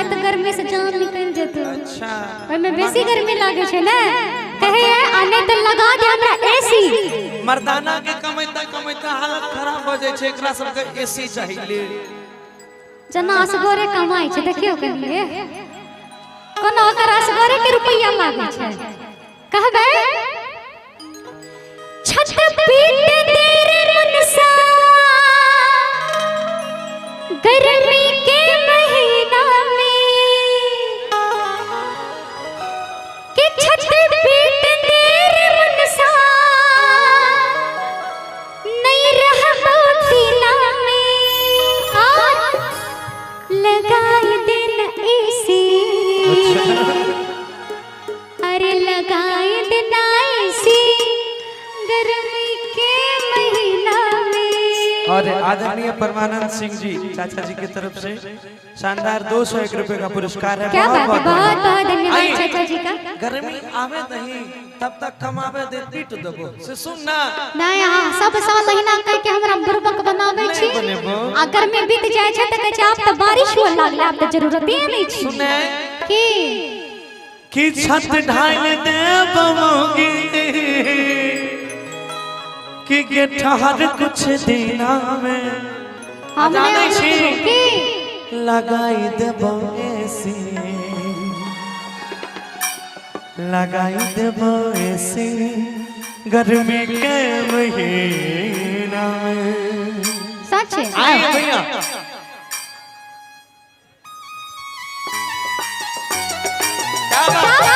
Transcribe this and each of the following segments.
है तो गर्मी से जान निकल जेतो। अच्छा ओमे बेसी गर्मी लागे छे ना कहे आने तो लगा दे हमरा एसी। मर्दाना के कमैता कमैता हालत खराब हो जाय छे, एकरा सब के एसी चाहिए। जना असगरे कमाई छे देखियो कनिए कोनो ओकर असगरे के रुपया लागे छे। कहबे छत पीट तेरे मनसा गर्मी के महीना में कि छत पीट तेरे मनसा नहीं रहा सीना में लगाए दिन एसी। अरे लगाए दिन एसी गर्मी के महीना में। और आदरणीय परमानंद सिंह जी चाचा जी की तरफ से शानदार 201 रुपए का पुरस्कार है। क्या बात है, बहुत बहुत धन्यवाद आइए, चाचा जी का। गर्मी आवे नहीं तब तक कमावे दे पीट देबो से सुन ना नहीं हां सब महीना कह के हमरा बुरबक बनावे छी आ गर्मी बीत जाय छै त कह छै आप त बारिश हो लागले आप त जरूरत ही नहीं छी। सुने की छत ढाल दे बमोगी कि ठहर कुछ दिना में हमने की लगाई देबो एसी, लगाई देबो एसी गर्मी के महीना में। सच है आइए भैया क्या बात है?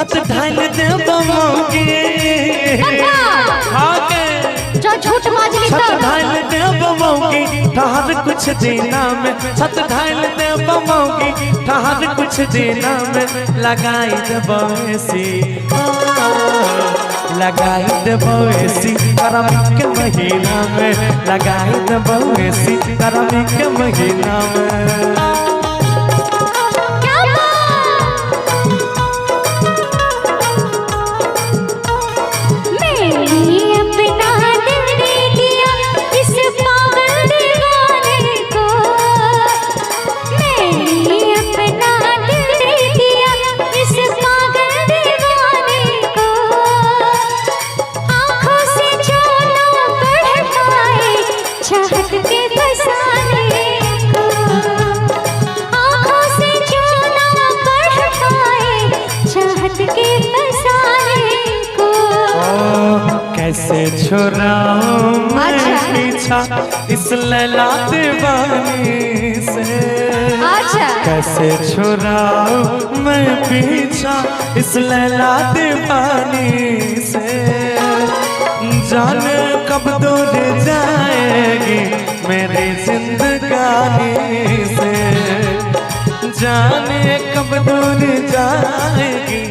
छत ढाल दे बमोगी जो झूठ माजली छत ढाल दे बमोगी ठहर कुछ दिना में। छत ढाल दे बमोगी ठहर कुछ दिना में। लगाई देबो एसी, लगाई देबो एसी गर्मी के महीना में। लगाई देबो एसी गर्मी के महीना में। कैसे छुड़ाऊं मैं पीछा इस लैला दीवानी से। कैसे छुड़ाऊं मैं पीछा इस लैला दीवानी से। जाने कब दूर जाएगी मेरी जिंदगानी से। जाने कब दूर जाएगी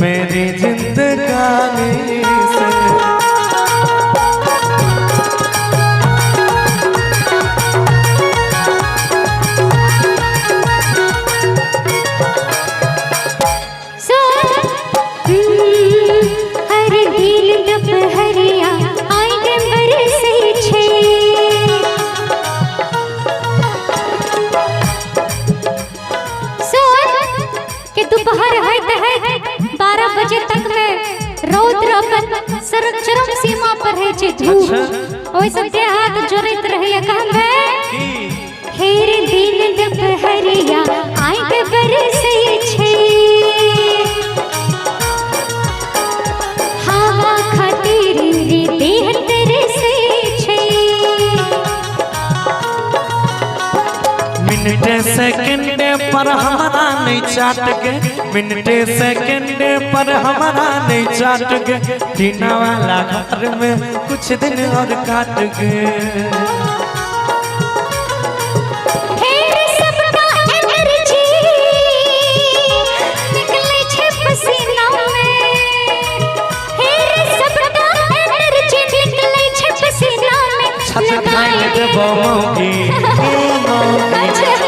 मेरी जिंदगानी से। बजे तक में रौद्र अपन चरम सीमा पर है छे धूप ओइसे देह हाथ जोरत रहिए कहबे हेर दिन दुपहरिया आइ के बरसै छे हवा खातिर रे देह तरसै छे मिनटे सेकंडे पर हमारा नहीं चाट के, मिनटे सेकंडे पर हमारा नहीं चाट के, टीना वाला घर में कुछ दिन और काट के।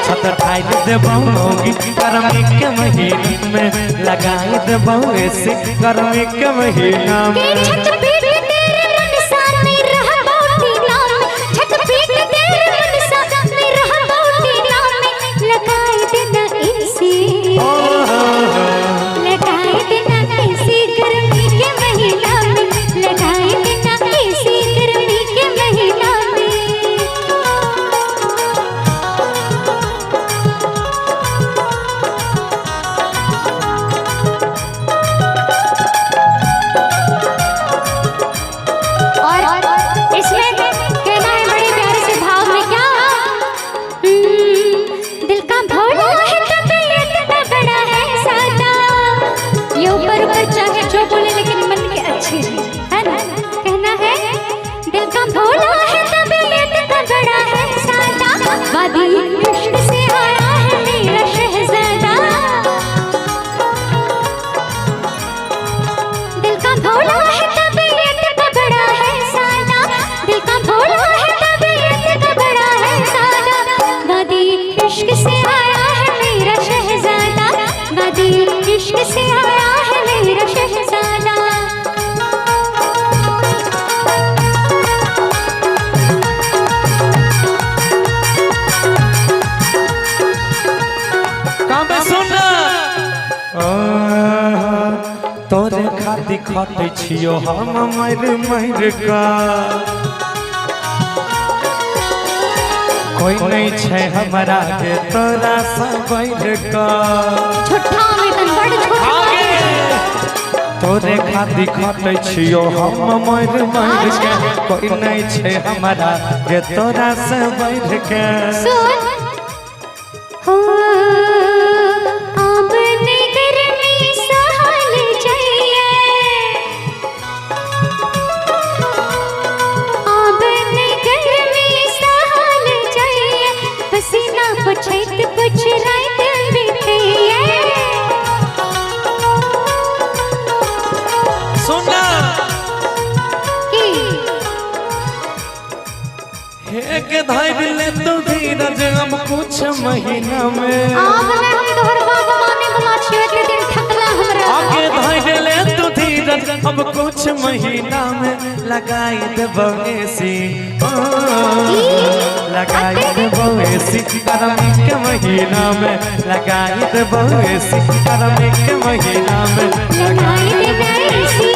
छत ढाई देबौगी गर्मी के महीने में, लगाई देबौ ऐसी गर्मी के महीना में। तोरे खाती खटे छियो हम मर का, कोई नहीं छे हमरा के तोरा सबैर का। तोरे खाती खटे छियो हम मर के, कोई नहीं छे हमरा के तोरा सबैर के। के धैर्य ले तू धीरज हम कुछ महीना में, आगे धैर्य ले तू धीरज हम कुछ महीना में, लगाई देबौ ऐसी लगाई देबौ ऐसी गर्मी के महीना में, लगाई देबौ ऐसी गर्मी के महीना में, लगाई देबौ ऐसी।